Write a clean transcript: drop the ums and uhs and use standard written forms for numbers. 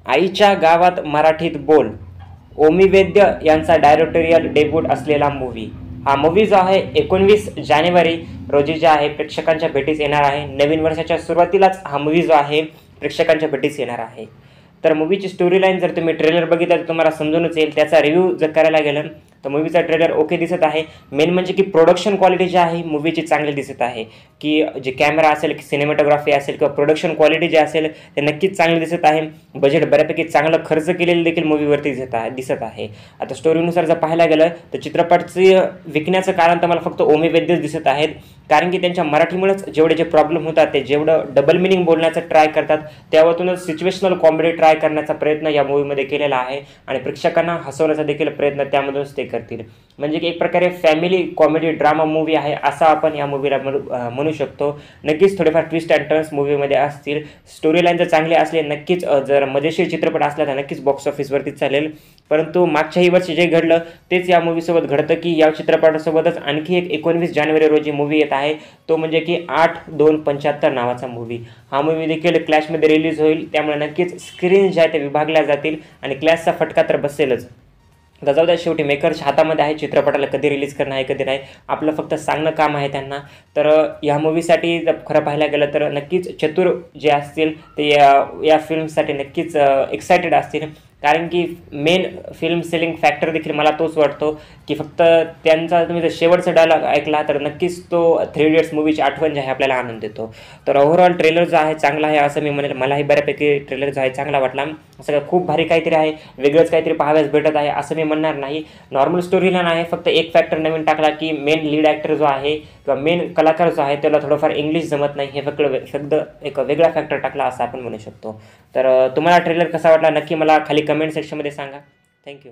आईच्या गावात मराठीत बोल, ओमी वैद्य यांचा डायरेक्टोरियल डेब्यूट असलेला मूवी. हा मूवी जो आहे 19 जानेवारी रोजी जे आहे प्रेक्षकांच्या भेटीस येणार आहे. नवीन वर्षाच्या सुरुवातीलाच हा मूवी जो आहे प्रेक्षकांच्या भेटीस येणार आहे. तर मूवीची स्टोरी लाईन जर तुम्ही ट्रेलर बघितला तर तुम्हाला समजूनच येईल. त्याचा रिव्ह्यू जर करायला गेलं तर मूवीचा ट्रेलर ओके दिसत आहे. मेन म्हणजे की प्रोडक्शन क्वालिटी जी आहे मूवीची चांगली दिसत आहे, की जे कॅमेरा असेल, सिनेमॅटोग्राफी असेल किंवा प्रोडक्शन क्वालिटी जे असेल ते नक्कीच चांगली दिसत आहे. बजेट बऱ्यापैकी चांगलं खर्च केलेलं देखील मूवीवरती दिसत आहे. आता स्टोरीनुसार जर पाहायला गेलं तर चित्रपटचे विकण्याचं कारण तर मला फक्त ओमी वैद्यच दिसत आहेत, कारण की त्यांच्या मराठीमुळेच जेवढे जे प्रॉब्लेम होतात ते जेवढं डबल मिनिंग बोलण्याचं ट्राय करतात त्यावरूनच सिच्युएशनल कॉमेडी ट्राय करण्याचा प्रयत्न या मूवीमध्ये केलेला आहे आणि प्रेक्षकांना हसवण्याचा देखील प्रयत्न त्यामधूनच ते करतील. म्हणजे की एक प्रकारे फॅमिली कॉमेडी ड्रामा मूवी आहे असं आपण या मूवीला म्हणू शकतो. नक्कीच थोडेफार ट्विस्ट अँड टर्न्स मूवीमध्ये असतील. स्टोरी लाईन जर चांगली असले, नक्कीच जर मजेशीर चित्रपट असला तर नक्कीच बॉक्स ऑफिसवरतीच चालेल. परंतु मागच्याही वर्षी जे घडलं तेच या मूवीसोबत घडतं, की या चित्रपटासोबतच आणखी एक 19 जानेवारी रोजी मूवी येत आहे, तो म्हणजे की 8/2/75 नावाचा मूवी. हा मूवी देखील क्लॅशमध्ये रिलीज होईल, त्यामुळे नक्कीच स्क्रीन ज्या त्या विभागल्या जातील आणि क्लॅशचा फटका तर बसेलच. जाऊ द्या, शेवटी मेकरच्या हातामध्ये आहे चित्रपटाला कधी रिलीज करणं आहे कधी नाही, आपलं फक्त सांगणं काम आहे त्यांना. तर ह्या मूवीसाठी जर खरं पाहायला गेलं तर नक्कीच चतुर जे असतील ते या फिल्मसाठी नक्कीच एक्सायटेड असतील, कारण की मेन फिल्म सेलिंग फॅक्टर देखील मला तोच वाटतो, की फक्त त्यांचा तुम्ही जर शेवटचा डायलॉग ऐकला तर नक्कीच तो 3 इडियट्स मूवीची आठवण जी आहे आपल्याला आनंद देतो. तर ओव्हरऑल ट्रेलर जो आहे चांगला आहे असं मी म्हणेल. मलाही बऱ्यापैकी ट्रेलर जो आहे चांगला वाटला. असं खूप भारी काहीतरी आहे, वेगळंच काहीतरी पाहाव्यास भेटत आहे असं मी म्हणणार नाही. नॉर्मल स्टोरीला नाही, फक्त एक फॅक्टर नवीन टाकला, की मेन लीड ॲक्टर जो आहे किंवा मेन कलाकार जो आहे त्याला थोडंफार इंग्लिश जमत नाही, हे फक्त एक वेगळा फॅक्टर टाकला असं आपण म्हणू शकतो. तर तुम्हाला ट्रेलर कसा वाटला नक्की मला खाली कमेंट सेक्शनमध्ये सांगा. थँक्यू.